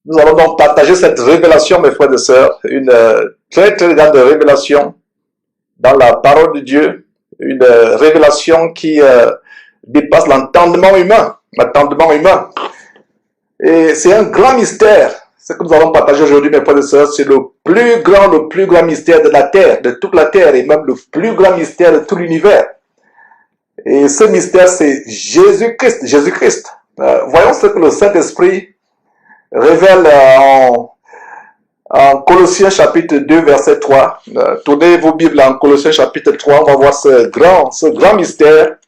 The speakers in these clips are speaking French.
Nous allons donc partager cette révélation, mes frères et sœurs, une très très grande révélation dans la parole de Dieu, une révélation qui dépasse l'entendement humain, Et c'est un grand mystère. Ce que nous allons partager aujourd'hui, mes frères et sœurs, c'est le plus grand mystère de la terre, de toute la terre, et même le plus grand mystère de tout l'univers. Et ce mystère, c'est Jésus-Christ. Jésus-Christ. Voyons ce que le Saint-Esprit révèle en Colossiens chapitre 2, verset 3. Tournez vos Bibles en Colossiens chapitre 3, on va voir ce grand mystère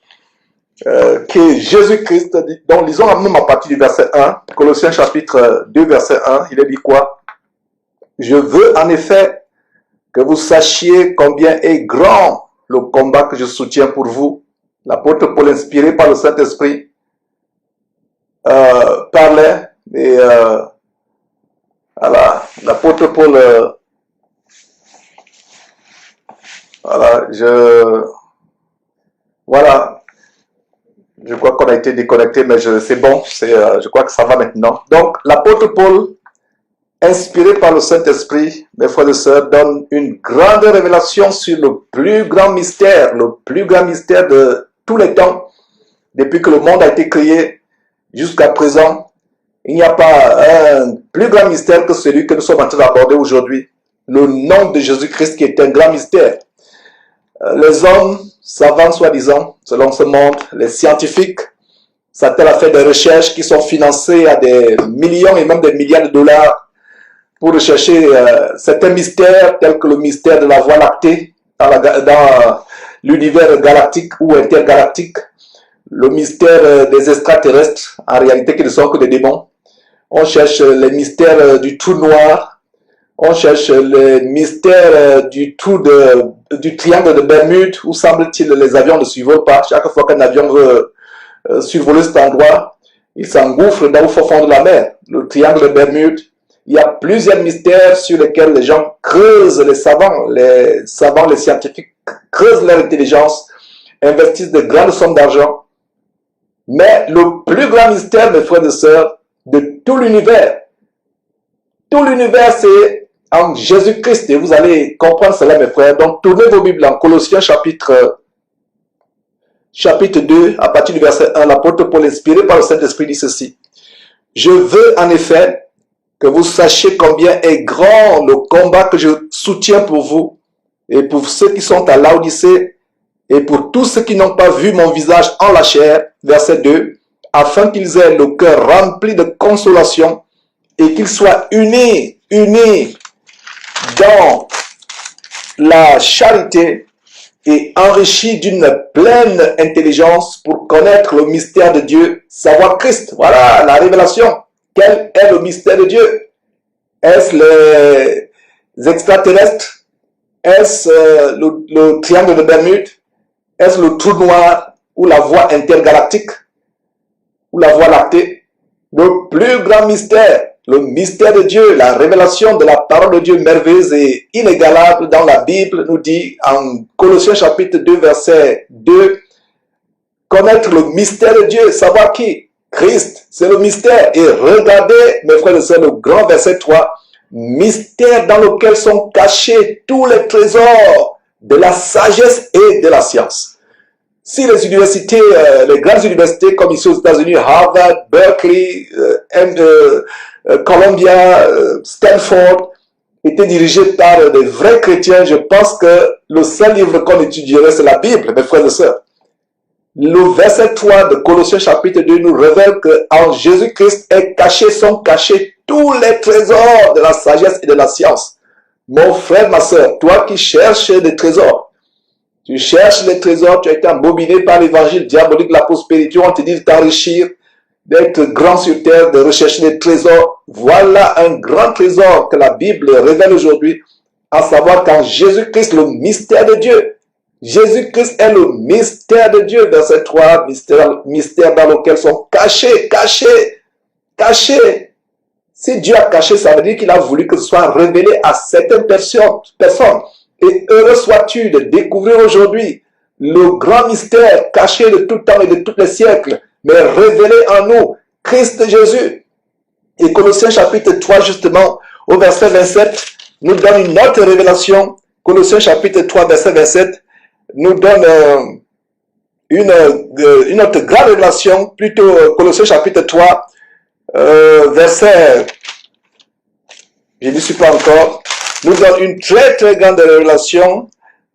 qui est Jésus-Christ. Donc, lisons même à partir du verset 1. Colossiens chapitre 2, verset 1, il est dit quoi? Je veux en effet que vous sachiez combien est grand le combat que je soutiens pour vous. L'apôtre Paul, inspiré par le Saint-Esprit, parlait et voilà, l'apôtre Paul, je crois qu'on a été déconnecté, mais c'est bon, je crois que ça va maintenant. Donc, l'apôtre Paul, inspiré par le Saint-Esprit, mes frères et sœurs, donne une grande révélation sur le plus grand mystère de tous les temps, depuis que le monde a été créé jusqu'à présent. Il n'y a pas un plus grand mystère que celui que nous sommes en train d'aborder aujourd'hui. Le nom de Jésus-Christ qui est un grand mystère. Les hommes savants, soi-disant, selon ce monde, les scientifiques, s'attellent à faire des recherches qui sont financées à des millions et même des milliards de dollars pour rechercher certains mystères tels que le mystère de la Voie lactée dans l'univers galactique ou intergalactique, le mystère des extraterrestres, en réalité qui ne sont que des démons. On cherche les mystères du trou noir. On cherche les mystères du triangle de Bermude, où semble-t-il les avions ne survolent pas. Chaque fois qu'un avion veut survoler cet endroit, il s'engouffre dans le fond de la mer. Le triangle de Bermude. Il y a plusieurs mystères sur lesquels les gens creusent, les scientifiques creusent leur intelligence, investissent de grandes sommes d'argent. Mais le plus grand mystère, mes frères et sœurs, de tout l'univers, c'est en Jésus-Christ. Et vous allez comprendre cela, mes frères. Donc, tournez vos Bibles en Colossiens chapitre 2, à partir du verset 1. L'apôtre Paul, inspiré par le Saint-Esprit, dit ceci. Je veux en effet que vous sachiez combien est grand le combat que je soutiens pour vous et pour ceux qui sont à Laodicée et pour tous ceux qui n'ont pas vu mon visage en la chair, verset 2, afin qu'ils aient le cœur rempli de consolation et qu'ils soient unis dans la charité et enrichis d'une pleine intelligence pour connaître le mystère de Dieu, savoir Christ. Voilà la révélation. Quel est le mystère de Dieu? Est-ce les extraterrestres? Est-ce le triangle de Bermude? Est-ce le trou noir ou la voie intergalactique ou la voie lactée? Le plus grand mystère, le mystère de Dieu, la révélation de la parole de Dieu merveilleuse et inégalable dans la Bible nous dit en Colossiens chapitre 2 verset 2, connaître le mystère de Dieu, savoir qui? Christ, c'est le mystère. Et regardez, mes frères et sœurs, le grand verset 3, mystère dans lequel sont cachés tous les trésors de la sagesse et de la science. Si les universités, les grandes universités comme ici aux États-Unis, Harvard, Berkeley, Columbia, Stanford, étaient dirigées par des vrais chrétiens, je pense que le seul livre qu'on étudierait, c'est la Bible, mes frères et sœurs. Le verset 3 de Colossiens chapitre 2 nous révèle qu'en Jésus-Christ sont cachés tous les trésors de la sagesse et de la science. Mon frère, ma sœur, toi qui cherches des trésors, tu cherches les trésors, tu as été embobiné par l'évangile diabolique de la prospérité, on te dit de t'enrichir, d'être grand sur terre, de rechercher des trésors. Voilà un grand trésor que la Bible révèle aujourd'hui, à savoir qu'en Jésus-Christ, le mystère de Dieu, Jésus-Christ est le mystère de Dieu, verset 3, mystère dans lequel sont cachés. Si Dieu a caché, ça veut dire qu'il a voulu que ce soit révélé à certaines personnes. Et heureux sois-tu de découvrir aujourd'hui le grand mystère caché de tout temps et de tous les siècles, mais révélé en nous, Christ Jésus. Et Colossiens chapitre 3, justement, au verset 27, nous donne une autre révélation. Colossiens chapitre 3, verset 27, nous donne une autre grande révélation, plutôt Colossiens chapitre 3, verset, je ne suis pas encore, nous donne une très très grande révélation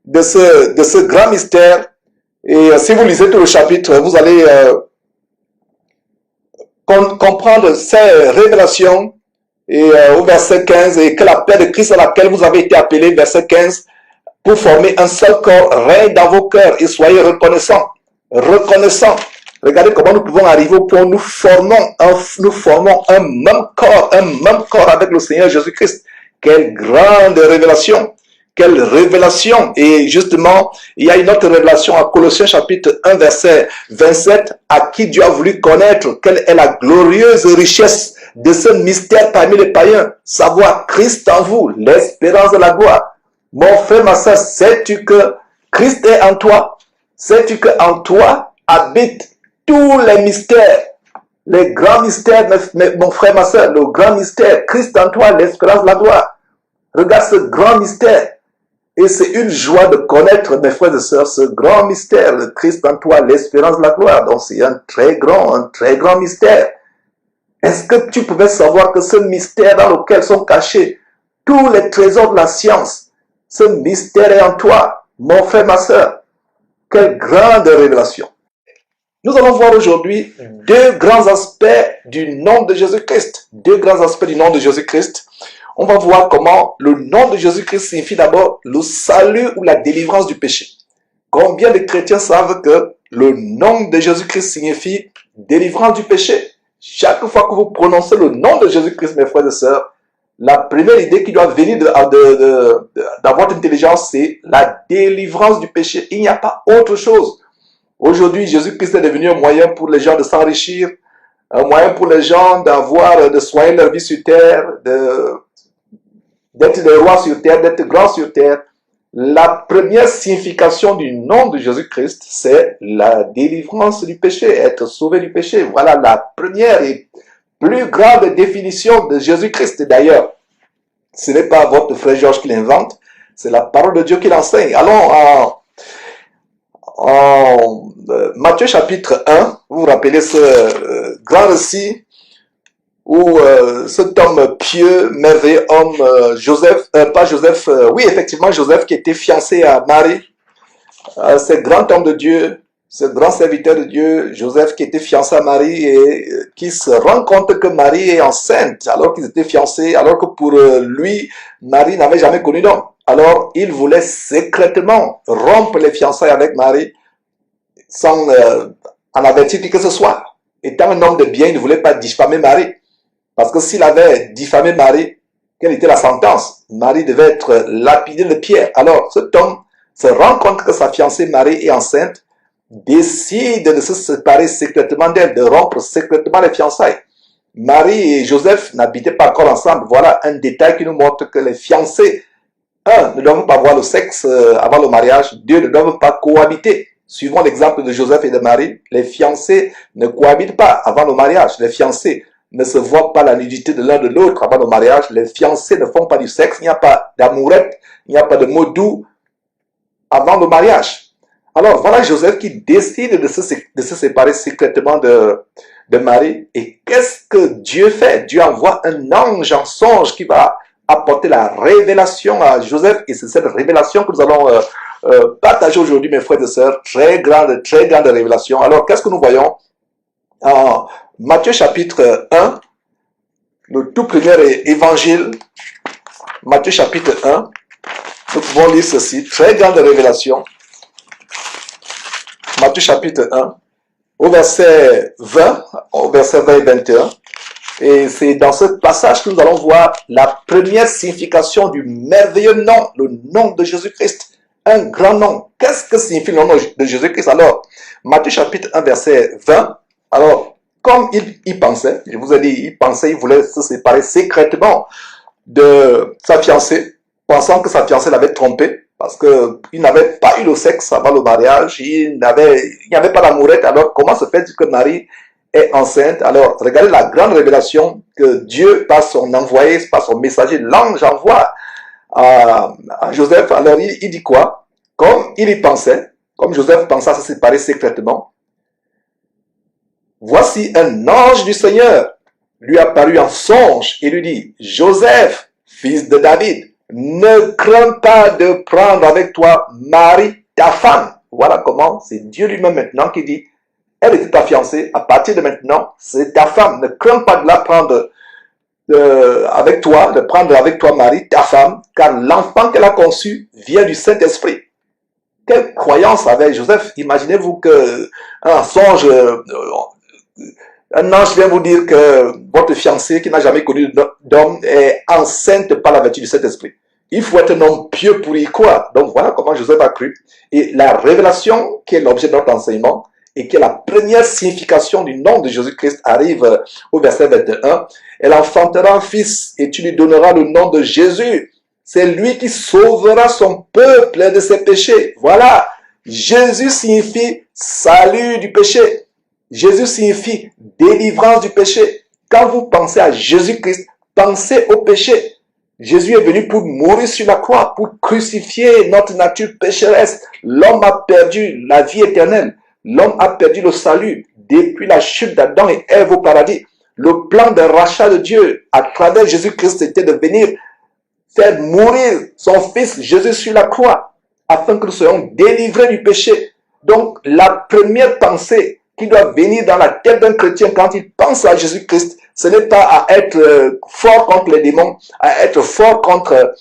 de ce grand mystère. Et si vous lisez tout le chapitre, vous allez comprendre ces révélations. Et au verset 15, et que la paix de Christ à laquelle vous avez été appelés, verset 15, pour former un seul corps, règne dans vos cœurs et soyez reconnaissants. Reconnaissants. Regardez comment nous pouvons arriver au point où nous formons un même corps avec le Seigneur Jésus-Christ. Quelle grande révélation! Quelle révélation! Et justement, il y a une autre révélation à Colossiens chapitre 1, verset 27, à qui Dieu a voulu connaître quelle est la glorieuse richesse de ce mystère parmi les païens, savoir Christ en vous, l'espérance de la gloire. Mon frère, ma soeur, sais-tu que Christ est en toi? Sais-tu qu'en toi habitent tous les mystères, les grands mystères, mon frère, ma soeur, le grand mystère, Christ en toi, l'espérance de la gloire. Regarde ce grand mystère. Et c'est une joie de connaître, mes frères et sœurs, ce grand mystère, le Christ en toi, l'espérance de la gloire. Donc c'est un très grand mystère. Est-ce que tu pouvais savoir que ce mystère dans lequel sont cachés tous les trésors de la science, ce mystère est en toi, mon frère, ma soeur? Quelle grande révélation! Nous allons voir aujourd'hui deux grands aspects du nom de Jésus-Christ. Deux grands aspects du nom de Jésus-Christ. On va voir comment le nom de Jésus-Christ signifie d'abord le salut ou la délivrance du péché. Combien de chrétiens savent que le nom de Jésus-Christ signifie délivrance du péché? Chaque fois que vous prononcez le nom de Jésus-Christ, mes frères et sœurs, la première idée qui doit venir dans votre intelligence, c'est la délivrance du péché. Il n'y a pas autre chose. Aujourd'hui, Jésus-Christ est devenu un moyen pour les gens de s'enrichir, un moyen pour les gens de soigner leur vie sur terre, d'être des rois sur terre, d'être grands sur terre. La première signification du nom de Jésus-Christ, c'est la délivrance du péché, être sauvé du péché. Voilà la première et plus grande définition de Jésus-Christ. D'ailleurs, ce n'est pas votre frère Georges qui l'invente, c'est la parole de Dieu qui l'enseigne. Allons en Matthieu chapitre 1, vous vous rappelez ce grand récit où cet homme pieux, merveilleux homme, Joseph, oui effectivement Joseph qui était fiancé à Marie, ce grand homme de Dieu, ce grand serviteur de Dieu, Joseph qui était fiancé à Marie et qui se rend compte que Marie est enceinte alors qu'ils étaient fiancés, alors que pour lui, Marie n'avait jamais connu d'homme. Alors il voulait secrètement rompre les fiançailles avec Marie sans en avertir qui que ce soit. Étant un homme de bien, il ne voulait pas diffamer Marie. Parce que s'il avait diffamé Marie, quelle était la sentence? Marie devait être lapidée de pierre. Alors, cet homme se rend compte que sa fiancée Marie est enceinte, décide de se séparer secrètement d'elle, de rompre secrètement les fiançailles. Marie et Joseph n'habitaient pas encore ensemble. Voilà un détail qui nous montre que les fiancés, ne doivent pas avoir le sexe avant le mariage. Deux, ne doivent pas cohabiter. Suivant l'exemple de Joseph et de Marie, les fiancés ne cohabitent pas avant le mariage. Les fiancés ne se voient pas la nudité de l'un de l'autre avant le mariage. Les fiancés ne font pas du sexe. Il n'y a pas d'amourette, il n'y a pas de mots doux avant le mariage. Alors, voilà Joseph qui décide de se séparer secrètement de Marie. Et qu'est-ce que Dieu fait? Dieu envoie un ange en songe qui va apporter la révélation à Joseph. Et c'est cette révélation que nous allons partager aujourd'hui, mes frères et sœurs. Très grande révélation. Alors, qu'est-ce que nous voyons en Matthieu chapitre 1, le tout premier évangile, Matthieu chapitre 1, nous pouvons lire ceci, très grande révélation. Matthieu chapitre 1, au verset 20 et 21. Et c'est dans ce passage que nous allons voir la première signification du merveilleux nom, le nom de Jésus-Christ. Un grand nom. Qu'est-ce que signifie le nom de Jésus-Christ? Alors, Matthieu chapitre 1, verset 20. Alors, comme il pensait, je vous ai dit, il voulait se séparer secrètement de sa fiancée, pensant que sa fiancée l'avait trompé, parce qu'il n'avait pas eu le sexe avant le mariage, il n'y avait pas d'amourette. Alors, comment se fait-il que Marie est enceinte. Alors, regardez la grande révélation que Dieu, par son envoyé, par son messager, l'ange envoie à Joseph. Alors, il dit quoi? Comme il y pensait, comme Joseph pensait à se séparer secrètement, voici un ange du Seigneur lui apparut en songe et lui dit, Joseph, fils de David, ne crains pas de prendre avec toi Marie, ta femme. Voilà comment c'est Dieu lui-même maintenant qui dit, elle était ta fiancée, à partir de maintenant, c'est ta femme. Ne crains pas de la prendre avec toi, de prendre avec toi Marie, ta femme, car l'enfant qu'elle a conçu vient du Saint-Esprit. Quelle croyance avait Joseph? Imaginez-vous que un songe, un ange vient vous dire que votre fiancée qui n'a jamais connu d'homme est enceinte par la vertu du Saint-Esprit. Il faut être un homme pieux pour y croire. Donc voilà comment Joseph a cru. Et la révélation qui est l'objet de notre enseignement et qui est la première signification du nom de Jésus-Christ arrive au verset 21. Elle enfantera un fils et tu lui donneras le nom de Jésus. C'est lui qui sauvera son peuple de ses péchés. Voilà. Jésus signifie salut du péché. Jésus signifie délivrance du péché. Quand vous pensez à Jésus-Christ, pensez au péché. Jésus est venu pour mourir sur la croix, pour crucifier notre nature pécheresse. L'homme a perdu la vie éternelle. L'homme a perdu le salut depuis la chute d'Adam et Ève au paradis. Le plan de rachat de Dieu à travers Jésus-Christ c'était de venir faire mourir son fils Jésus sur la croix afin que nous soyons délivrés du péché. Donc la première pensée qui doit venir dans la tête d'un chrétien quand il pense à Jésus-Christ, ce n'est pas à être fort contre les démons, à être fort contre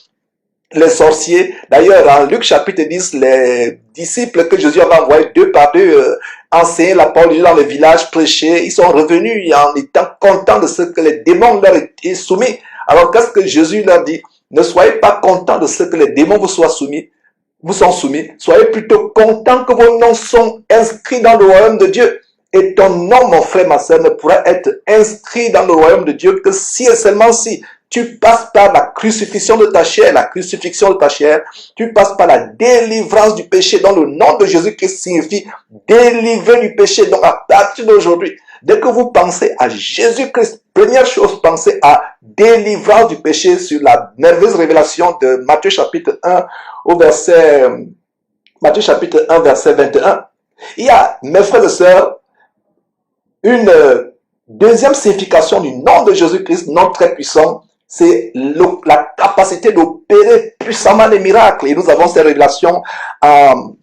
les sorciers. D'ailleurs, en Luc chapitre 10, les disciples que Jésus avait envoyés deux par deux enseigner la parole de Dieu dans les villages, prêcher, ils sont revenus en étant contents de ce que les démons leur étaient soumis. Alors qu'est-ce que Jésus leur dit? Ne soyez pas contents de ce que les démons vous sont soumis. Soyez plutôt contents que vos noms sont inscrits dans le royaume de Dieu. Et ton nom, mon frère, ma sœur, ne pourra être inscrit dans le royaume de Dieu que si et seulement si tu passes par la crucifixion de ta chair, tu passes par la délivrance du péché, dont le nom de Jésus-Christ signifie délivrer du péché. Donc à partir d'aujourd'hui, dès que vous pensez à Jésus-Christ, première chose, pensez à délivrance du péché sur la merveilleuse révélation de Matthieu chapitre 1 Matthieu chapitre 1 verset 21. Il y a, mes frères et sœurs, une deuxième signification du nom de Jésus-Christ, nom très puissant, c'est la capacité d'opérer puissamment les miracles. Et nous avons ces révélations en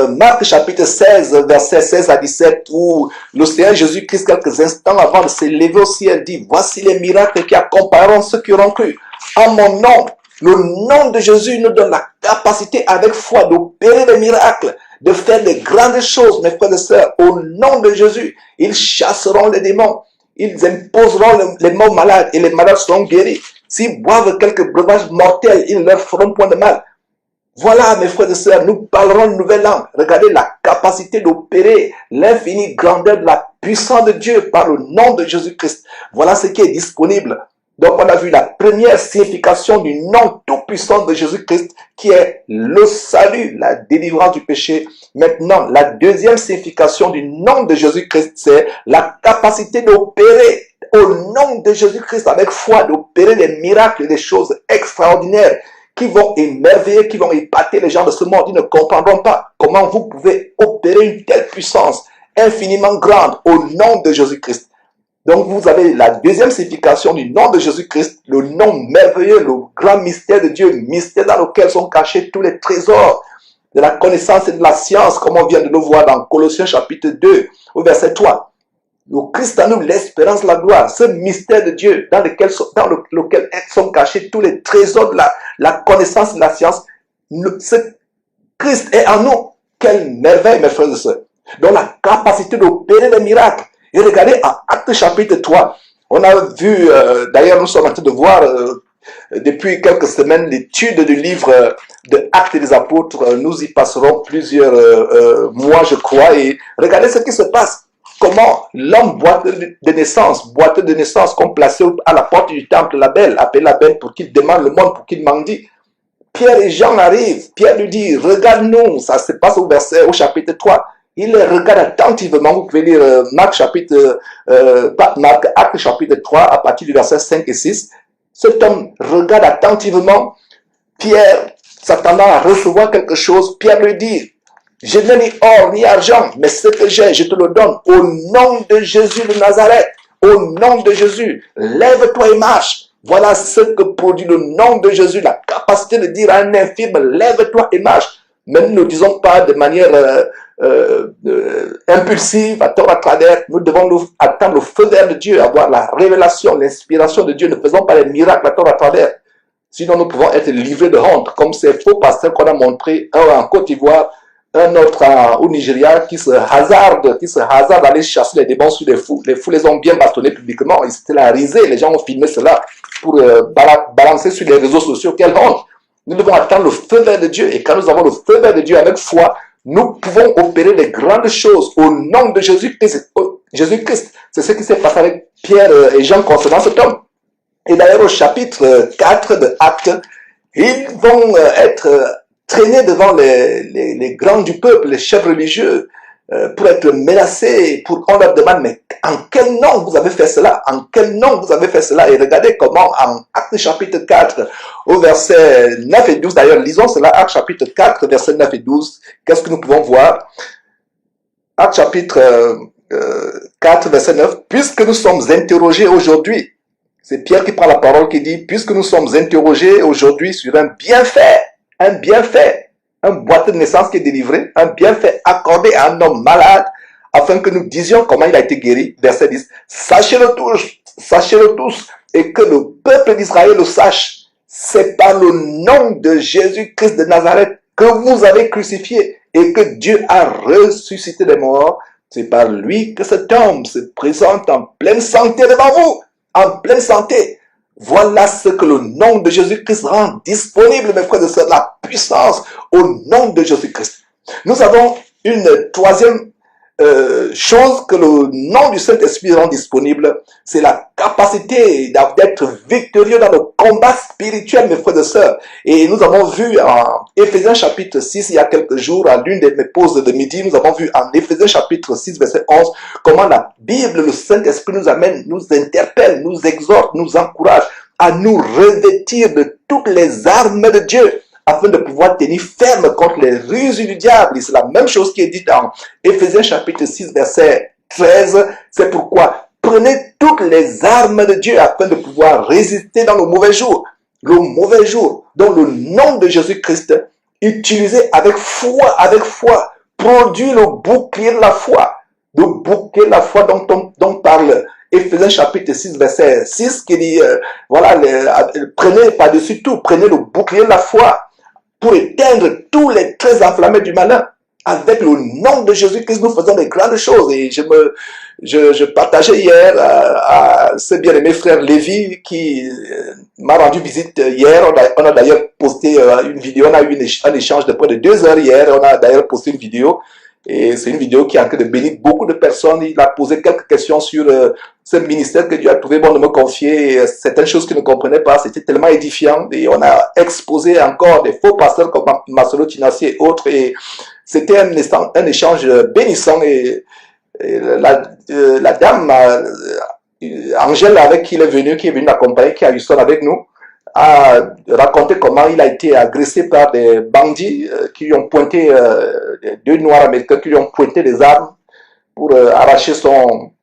Marc chapitre 16, versets 16 à 17, où le Seigneur Jésus-Christ, quelques instants avant de s'élever au ciel, dit, voici les miracles qui accompagneront ceux qui auront cru. En mon nom, le nom de Jésus nous donne la capacité avec foi d'opérer des miracles, de faire de grandes choses, mes frères et sœurs. Au nom de Jésus, ils chasseront les démons. Ils imposeront les morts malades et les malades seront guéris. S'ils boivent quelques breuvages mortels, ils ne leur feront point de mal. Voilà, mes frères et sœurs, nous parlerons de nouvelle langue. Regardez la capacité d'opérer l'infinie grandeur de la puissance de Dieu par le nom de Jésus-Christ. Voilà ce qui est disponible. Donc, on a vu la première signification du nom tout-puissant de Jésus-Christ qui est le salut, la délivrance du péché. Maintenant, la deuxième signification du nom de Jésus-Christ, c'est la capacité d'opérer au nom de Jésus-Christ avec foi, d'opérer des miracles, des choses extraordinaires qui vont émerveiller, qui vont épater les gens de ce monde. Ils ne comprendront pas comment vous pouvez opérer une telle puissance infiniment grande au nom de Jésus-Christ. Donc vous avez la deuxième signification du nom de Jésus-Christ, le nom merveilleux, le grand mystère de Dieu, mystère dans lequel sont cachés tous les trésors de la connaissance et de la science, comme on vient de le voir dans Colossiens chapitre 2, au verset 3. Le Christ en nous, l'espérance, la gloire, ce mystère de Dieu dans lequel sont cachés tous les trésors de la connaissance et de la science. Ce Christ est en nous. Quelle merveille, mes frères et sœurs. Donc la capacité d'opérer des miracles. Et regardez, en Actes chapitre 3, on a vu, d'ailleurs nous sommes en train de voir depuis quelques semaines l'étude du livre de Actes des Apôtres. Nous y passerons plusieurs mois, je crois. Et regardez ce qui se passe. Comment l'homme boiteux de naissance, comme placé à la porte du temple, appelé la belle pour qu'il demande le monde, pour qu'il mendie. Pierre et Jean arrivent. Pierre lui dit, regarde-nous. Ça se passe au chapitre 3. Il les regarde attentivement. Vous pouvez lire Actes chapitre 3 à partir du verset 5 et 6. Cet homme regarde attentivement Pierre, s'attendant à recevoir quelque chose. Pierre lui dit, je n'ai ni or ni argent, mais ce que j'ai, je te le donne. Au nom de Jésus de Nazareth, au nom de Jésus, lève-toi et marche. Voilà ce que produit le nom de Jésus, la capacité de dire à un infirme, lève-toi et marche. Mais nous ne disons pas de manière impulsive, à tort à travers. Nous devons attendre le feu vert de Dieu, avoir la révélation, l'inspiration de Dieu. Ne faisons pas les miracles à tort à travers. Sinon, nous pouvons être livrés de honte, comme ces faux pasteurs qu'on a montrés, un en Côte d'Ivoire, un autre au Nigeria, qui se hasarde à aller chasser les démons sur les fous. Les fous les ont bien bastonnés publiquement. Ils étaient là risés. Les gens ont filmé cela pour balancer sur les réseaux sociaux. Quelle honte! Nous devons attendre le feu vert de Dieu. Et quand nous avons le feu vert de Dieu avec foi, nous pouvons opérer de grandes choses au nom de Jésus-Christ. Jésus-Christ, c'est ce qui s'est passé avec Pierre et Jean concernant cet homme. Et d'ailleurs, au chapitre 4 de Actes, ils vont être traînés devant les grands du peuple, les chefs religieux, pour être menacés, on leur demande, mais en quel nom vous avez fait cela? En quel nom vous avez fait cela? Et regardez comment, en Actes chapitre 4, au verset 9 et 12, d'ailleurs, lisons cela, Actes chapitre 4, verset 9 et 12, qu'est-ce que nous pouvons voir? Actes chapitre 4, verset 9, puisque nous sommes interrogés aujourd'hui, c'est Pierre qui prend la parole qui dit, puisque nous sommes interrogés aujourd'hui sur un bienfait, un boîtier de naissance qui est délivré, un bienfait accordé à un homme malade, afin que nous disions comment il a été guéri. Verset 10. Sachez-le tous, et que le peuple d'Israël le sache. C'est par le nom de Jésus-Christ de Nazareth que vous avez crucifié et que Dieu a ressuscité des morts. C'est par lui que cet homme se présente en pleine santé devant vous. En pleine santé. Voilà ce que le nom de Jésus-Christ rend disponible, mes frères et sœurs, la puissance au nom de Jésus-Christ. Nous avons une troisième chose que le nom du Saint-Esprit rend disponible, c'est la capacité d'être victorieux dans le combat spirituel, mes frères et sœurs. Et nous avons vu en Éphésiens chapitre 6, il y a quelques jours, à l'une de mes pauses de midi, nous avons vu en Éphésiens chapitre 6, verset 11, comment la Bible, le Saint-Esprit nous amène, nous interpelle, nous exhorte, nous encourage à nous revêtir de toutes les armes de Dieu, afin de pouvoir tenir ferme contre les ruses du diable. Et c'est la même chose qui est dite en Éphésiens chapitre 6, verset 13. C'est pourquoi prenez toutes les armes de Dieu afin de pouvoir résister dans le mauvais jour. Le mauvais jour, dont le nom de Jésus-Christ, utilisé avec foi, produit le bouclier de la foi. Le bouclier de la foi dont parle Éphésiens chapitre 6, verset 6, qui dit, prenez par-dessus tout, prenez le bouclier de la foi, pour éteindre tous les traits enflammés du malin. Avec le nom de Jésus-Christ, nous faisons de grandes choses. Et je partageais hier à ce bien-aimé frère Lévi qui m'a rendu visite hier. On a d'ailleurs posté une vidéo, on a eu un échange de près de 2 heures hier. On a d'ailleurs posté une vidéo. Et c'est une vidéo qui a en train de bénir beaucoup de personnes. Il a posé quelques questions sur ce ministère que Dieu a trouvé bon de me confier. Certaines choses qu'il ne comprenait pas, c'était tellement édifiant. Et on a exposé encore des faux pasteurs comme Marcelo Tinassi et autres. Et c'était un échange bénissant. Et la dame, Angèle, avec qui il est venu m'accompagner, qui a eu son avec nous, a raconté comment il a été agressé par des bandits qui lui ont pointé, 2 Noirs américains qui lui ont pointé des armes pour arracher son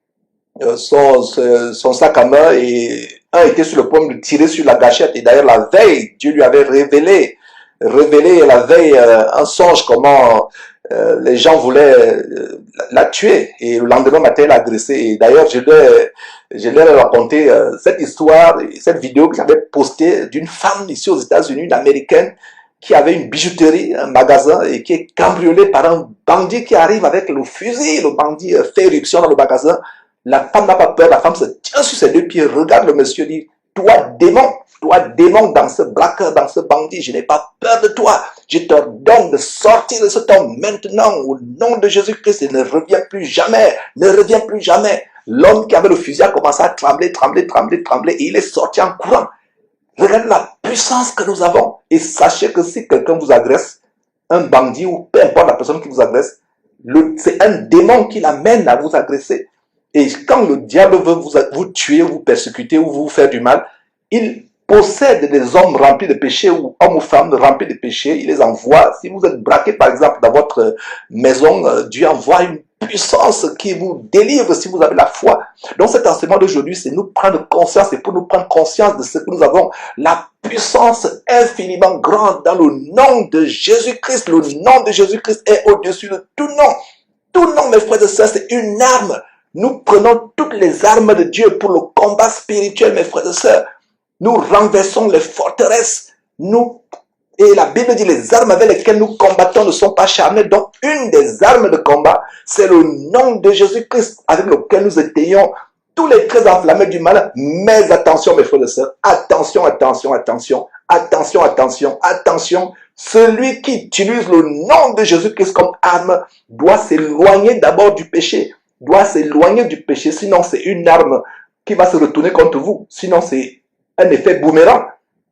sac à main, et un était sur le point de tirer sur la gâchette. Et d'ailleurs la veille, Dieu lui avait révélé la veille un songe comment les gens voulaient la tuer, et le lendemain matin l'a agressé. Et d'ailleurs je leur ai raconté cette histoire, cette vidéo que j'avais postée d'une femme ici aux États-Unis, une américaine, qui avait une bijouterie, un magasin, et qui est cambriolée par un bandit qui arrive avec le fusil. Le bandit fait éruption dans le magasin. La femme n'a pas peur, la femme se tient sur ses 2 pieds, regarde le monsieur, dit, toi démon dans ce braqueur, dans ce bandit, je n'ai pas peur de toi. Je t'ordonne de sortir de cet homme maintenant, au nom de Jésus-Christ, et ne reviens plus jamais, L'homme qui avait le fusil a commencé à trembler, et il est sorti en courant. Regardez la puissance que nous avons. Et sachez que si quelqu'un vous agresse, un bandit ou peu importe la personne qui vous agresse, C'est un démon qui l'amène à vous agresser. Et quand le diable veut vous tuer, vous persécuter ou vous faire du mal, il possède des hommes remplis de péchés ou hommes ou femmes remplis de péchés. Il les envoie. Si vous êtes braqué, par exemple, dans votre maison, Dieu envoie une puissance qui vous délivre si vous avez la foi. Donc cet enseignement d'aujourd'hui, c'est nous prendre conscience, c'est pour nous prendre conscience de ce que nous avons, la puissance infiniment grande dans le nom de Jésus-Christ. Le nom de Jésus-Christ est au-dessus de tout nom. Tout nom, mes frères et sœurs, c'est une arme. Nous prenons toutes les armes de Dieu pour le combat spirituel, mes frères et sœurs. Nous renversons les forteresses. Et la Bible dit, les armes avec lesquelles nous combattons ne sont pas charnelles. Donc, une des armes de combat, c'est le nom de Jésus-Christ avec lequel nous étayons tous les traits enflammés du mal. Mais attention, mes frères et sœurs, attention, attention, attention, attention, attention, attention. Celui qui utilise le nom de Jésus-Christ comme arme doit s'éloigner d'abord du péché. Doit s'éloigner du péché, sinon c'est une arme qui va se retourner contre vous. Sinon, c'est un effet boomerang.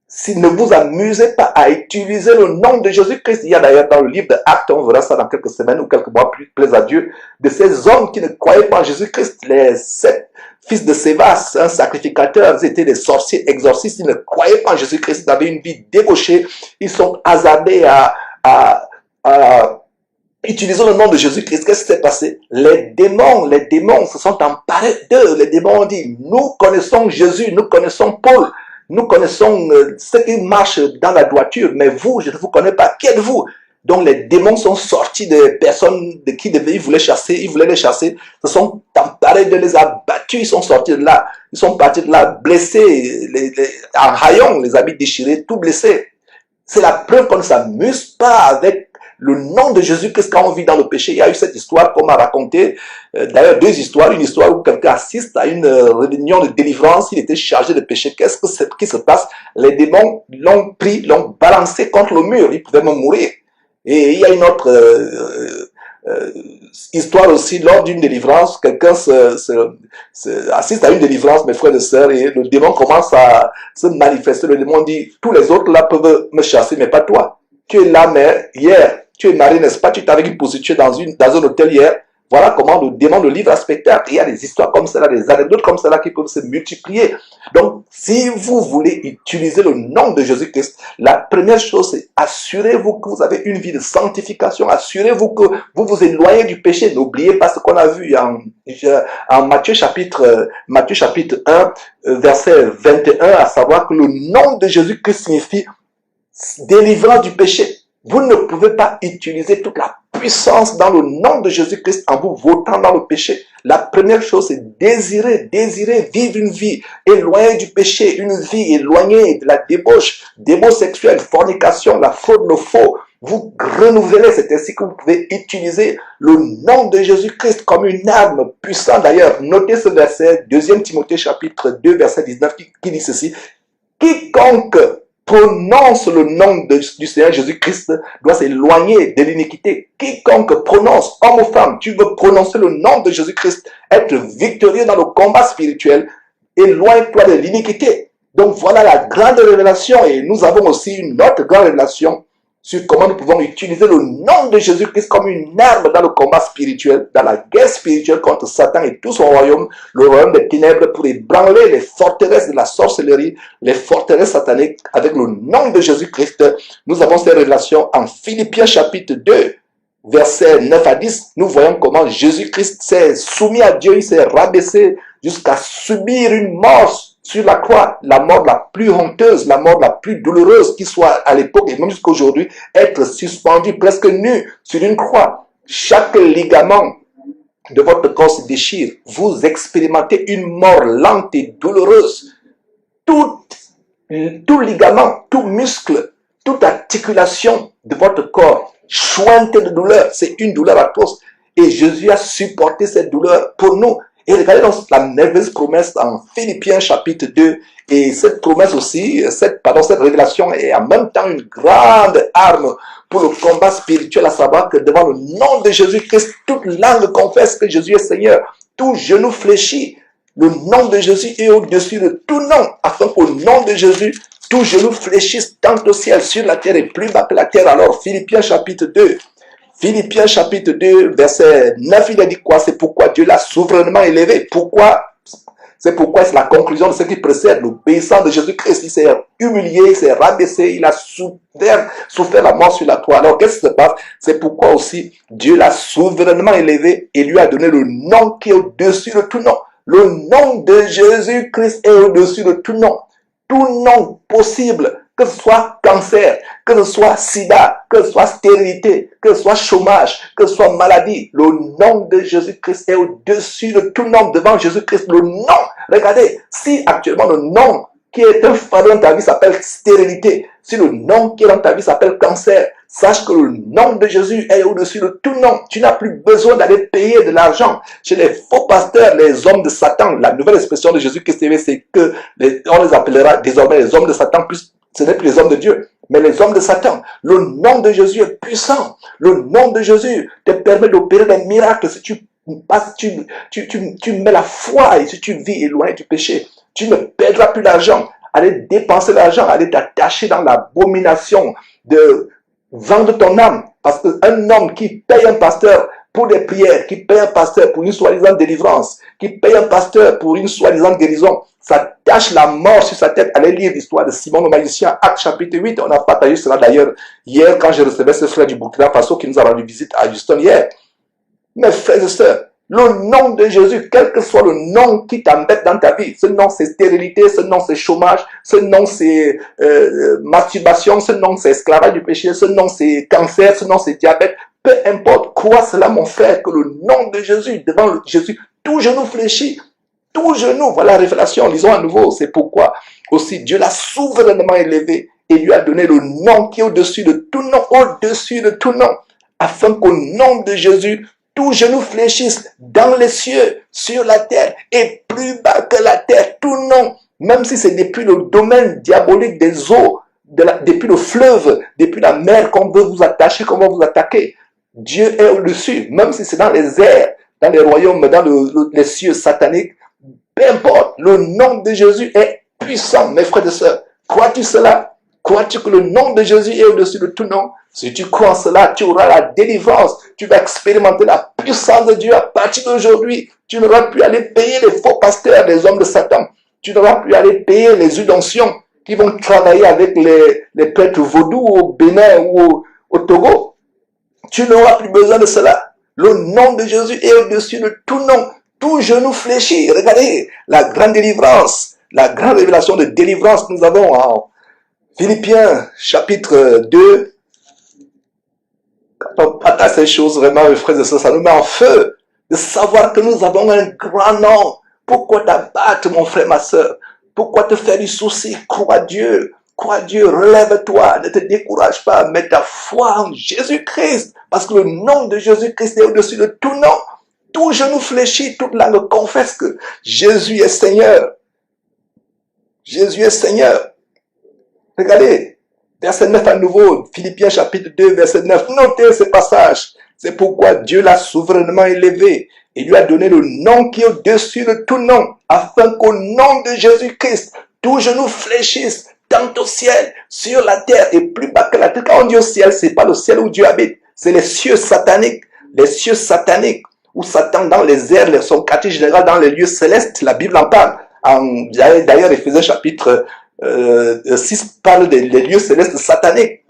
Si ne vous amusez pas à utiliser le nom de Jésus-Christ, il y a d'ailleurs dans le livre de Actes, on verra ça dans quelques semaines ou quelques mois plus, plaise à Dieu, de ces hommes qui ne croyaient pas en Jésus-Christ, les 7 fils de Sévas, un sacrificateur, ils étaient des sorciers exorcistes, ils ne croyaient pas en Jésus-Christ, ils avaient une vie débauchée, ils sont hasardés à utilisons le nom de Jésus-Christ. Qu'est-ce qui s'est passé? Les démons se sont emparés d'eux. Les démons ont dit, nous connaissons Jésus, nous connaissons Paul, nous connaissons ce qui marche dans la droiture, mais vous, je ne vous connais pas. Qui êtes-vous? Donc les démons sont sortis des personnes de qui ils voulaient les chasser, se sont emparés de les abattus, ils sont sortis de là, ils sont partis de là blessés, en haillons, les habits déchirés, tout blessés. C'est la preuve qu'on ne s'amuse pas avec le nom de Jésus-Christ quand on vit dans le péché. Il y a eu cette histoire qu'on m'a racontée, d'ailleurs 2 histoires, une histoire où quelqu'un assiste à une réunion de délivrance, il était chargé de péché. Qu'est-ce qui se passe? Les démons l'ont pris, l'ont balancé contre le mur, il pouvait même mourir. Et il y a une autre histoire aussi, lors d'une délivrance, quelqu'un assiste à une délivrance, mes frères et sœurs, et le démon commence à se manifester. Le démon dit, tous les autres là peuvent me chasser, mais pas toi. Tu es là, mais hier, tu es marié, n'est-ce pas? Tu t'avais une prostituée dans un hôtel hier. Voilà comment le démon le livre à spectacle. Il y a des histoires comme cela, des anecdotes comme cela qui peuvent se multiplier. Donc, si vous voulez utiliser le nom de Jésus-Christ, la première chose, c'est assurez-vous que vous avez une vie de sanctification. Assurez-vous que vous vous éloignez du péché. N'oubliez pas ce qu'on a vu en Matthieu chapitre 1, verset 21, à savoir que le nom de Jésus-Christ signifie délivrance du péché. Vous ne pouvez pas utiliser toute la puissance dans le nom de Jésus-Christ en vous votant dans le péché. La première chose, c'est désirer vivre une vie éloignée du péché, une vie éloignée de la débauche sexuelle, fornication, la fraude, le faux. Vous renouvelez, c'est ainsi que vous pouvez utiliser le nom de Jésus-Christ comme une arme puissante. D'ailleurs, notez ce verset, 2 Timothée chapitre 2, verset 19, qui dit ceci. Quiconque prononce le nom du Seigneur Jésus-Christ doit s'éloigner de l'iniquité. Quiconque prononce, homme ou femme, tu veux prononcer le nom de Jésus-Christ, être victorieux dans le combat spirituel, éloigne-toi de l'iniquité. Donc voilà la grande révélation, et nous avons aussi une autre grande révélation sur comment nous pouvons utiliser le nom de Jésus-Christ comme une arme dans le combat spirituel, dans la guerre spirituelle contre Satan et tout son royaume, le royaume des ténèbres, pour ébranler les forteresses de la sorcellerie, les forteresses sataniques avec le nom de Jésus-Christ. Nous avons ces révélations en Philippiens chapitre 2, versets 9 à 10. Nous voyons comment Jésus-Christ s'est soumis à Dieu, il s'est rabaissé jusqu'à subir une mort sur la croix, la mort la plus honteuse, la mort la plus douloureuse qui soit à l'époque et même jusqu'à aujourd'hui, être suspendu presque nu sur une croix. Chaque ligament de votre corps se déchire. Vous expérimentez une mort lente et douloureuse. Tout ligament, tout muscle, toute articulation de votre corps chointe de douleur. C'est une douleur atroce. Et Jésus a supporté cette douleur pour nous. Et regardez donc la merveilleuse promesse en Philippiens chapitre 2. Et cette promesse aussi, cette révélation est en même temps une grande arme pour le combat spirituel, à savoir que devant le nom de Jésus-Christ, toute langue confesse que Jésus est Seigneur. Tout genou fléchit. Le nom de Jésus est au-dessus de tout nom, afin qu'au nom de Jésus, tout genou fléchisse tant au ciel, sur la terre et plus bas que la terre. Alors, Philippiens chapitre 2. Philippiens chapitre 2, verset 9, il a dit quoi? C'est pourquoi Dieu l'a souverainement élevé. Pourquoi? C'est pourquoi c'est la conclusion de ce qui précède. L'obéissance de Jésus-Christ, il s'est humilié, il s'est rabaissé, il a souffert la mort sur la croix. Alors qu'est-ce qui se passe? C'est pourquoi aussi Dieu l'a souverainement élevé et lui a donné le nom qui est au-dessus de tout nom. Le nom de Jésus-Christ est au-dessus de tout nom. Tout nom possible, que ce soit cancer, que ce soit sida, que ce soit stérilité, que ce soit chômage, que ce soit maladie, le nom de Jésus-Christ est au-dessus de tout nom. Devant Jésus-Christ, le nom. Regardez, si actuellement le nom qui est un fardeau dans ta vie s'appelle stérilité, si le nom qui est dans ta vie s'appelle cancer, sache que le nom de Jésus est au-dessus de tout nom. Tu n'as plus besoin d'aller payer de l'argent chez les faux pasteurs, les hommes de Satan. La nouvelle expression de Jésus-Christ, c'est que on les appellera désormais les hommes de Satan, plus ce n'est plus les hommes de Dieu, mais les hommes de Satan. Le nom de Jésus est puissant. Le nom de Jésus te permet d'opérer des miracles si tu mets la foi et si tu vis éloigné du péché. Tu ne perdras plus l'argent, aller dépenser l'argent, aller t'attacher dans l'abomination de vendre ton âme. Parce qu'un homme qui paye un pasteur pour des prières, qui paye un pasteur pour une soi-disant délivrance, qui paye un pasteur pour une soi-disant guérison, ça tâche la mort sur sa tête. Allez lire l'histoire de Simon le magicien, Acte chapitre 8. On a partagé cela d'ailleurs hier quand je recevais ce frère du Burkina Faso qui nous a rendu visite à Houston hier. Mes frères et sœurs, le nom de Jésus, quel que soit le nom qui t'embête dans ta vie, ce nom c'est stérilité, ce nom c'est chômage, ce nom c'est masturbation, ce nom c'est esclavage du péché, ce nom c'est cancer, ce nom c'est diabète, peu importe, crois cela mon frère, que le nom de Jésus, devant Jésus, tout genou fléchit, tout genou, voilà la révélation, lisons à nouveau, c'est pourquoi aussi Dieu l'a souverainement élevé et lui a donné le nom qui est au-dessus de tout nom, au-dessus de tout nom, afin qu'au nom de Jésus, tout genou fléchisse dans les cieux, sur la terre et plus bas que la terre, tout nom, même si c'est depuis le domaine diabolique des eaux, depuis le fleuve, depuis la mer qu'on veut vous attacher, qu'on va vous attaquer. Dieu est au-dessus, même si c'est dans les airs, dans les royaumes, dans les cieux sataniques, peu importe, le nom de Jésus est puissant, mes frères et sœurs. Crois-tu cela? Crois-tu que le nom de Jésus est au-dessus de tout nom? Si tu crois en cela, tu auras la délivrance. Tu vas expérimenter la puissance de Dieu à partir d'aujourd'hui. Tu n'auras plus à aller payer les faux pasteurs, les hommes de Satan. Tu n'auras plus à aller payer les udoncions qui vont travailler avec les prêtres vaudous au Bénin ou au Togo. Tu n'auras plus besoin de cela. Le nom de Jésus est au-dessus de tout nom. Tout genou fléchit. Regardez la grande délivrance, la grande révélation de délivrance que nous avons en Philippiens chapitre 2. Quand on partage ces choses, vraiment, mes frères et sœurs, ça nous met en feu de savoir que nous avons un grand nom. Pourquoi t'abattre, mon frère, ma sœur? Pourquoi te faire du souci? Crois Dieu, relève-toi, ne te décourage pas, mets ta foi en Jésus-Christ, parce que le nom de Jésus-Christ est au-dessus de tout nom. Tout genou fléchit, toute langue confesse que Jésus est Seigneur. Jésus est Seigneur. Regardez, verset 9 à nouveau, Philippiens chapitre 2, verset 9. Notez ce passage. C'est pourquoi Dieu l'a souverainement élevé et lui a donné le nom qui est au-dessus de tout nom, afin qu'au nom de Jésus-Christ, tout genou fléchisse, tant au ciel, sur la terre et plus bas que la terre. Quand on dit au ciel, c'est pas le ciel où Dieu habite, c'est les cieux sataniques, où Satan dans les airs, son quartier général dans les lieux célestes, la Bible en parle. D'ailleurs, Éphésiens chapitre 6 parle des lieux célestes sataniques.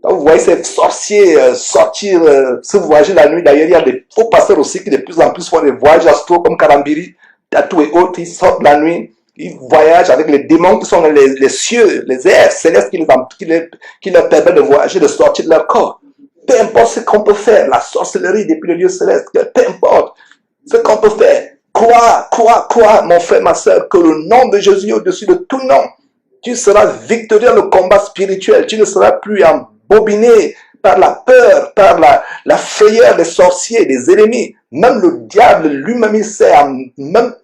Donc, vous voyez ces sorciers sortir, se voyager la nuit. D'ailleurs, il y a des faux pasteurs aussi qui de plus en plus font des voyages astraux comme Karambiri, Tatou et autres. Ils sortent la nuit, ils voyagent avec les démons qui sont dans les cieux, les airs célestes qui leur permettent de voyager, de sortir de leur corps. Peu importe ce qu'on peut faire, la sorcellerie depuis le lieu céleste, peu importe ce qu'on peut faire. Crois, mon frère, ma soeur, que le nom de Jésus est au-dessus de tout nom. Tu seras victorieux dans le combat spirituel. Tu ne seras plus embobiné par la peur, par la frayeur des sorciers, des ennemis. Même le diable lui-même, il sait, même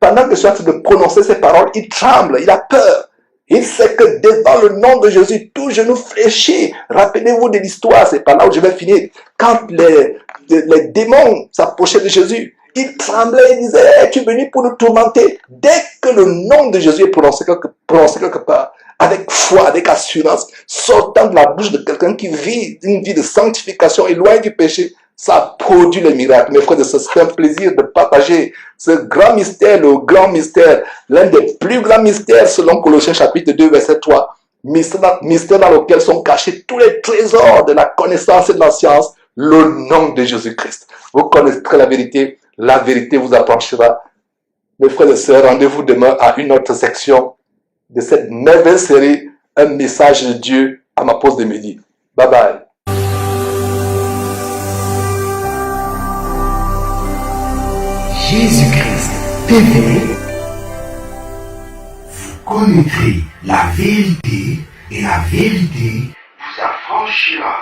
pendant que je suis en train de prononcer ces paroles, il tremble, il a peur. Il sait que devant le nom de Jésus, tout genou fléchit. Rappelez-vous de l'histoire, c'est par là où je vais finir. Quand les démons s'approchaient de Jésus, ils tremblaient et disaient, es-tu venu pour nous tourmenter? Dès que le nom de Jésus est prononcé quelque part, avec foi, avec assurance, sortant de la bouche de quelqu'un qui vit une vie de sanctification et loin du péché, ça produit les miracles. Mes frères et sœurs, c'est un plaisir de partager ce grand mystère, le grand mystère, l'un des plus grands mystères selon Colossiens chapitre 2, verset 3. Mystère dans lequel sont cachés tous les trésors de la connaissance et de la science, le nom de Jésus-Christ. Vous connaîtrez la vérité vous affranchira. Mes frères et sœurs, rendez-vous demain à une autre section de cette merveilleuse série, un message de Dieu à ma pause de midi. Bye bye. Jésus-Christ TV, vous connaîtrez la vérité et la vérité vous affranchira.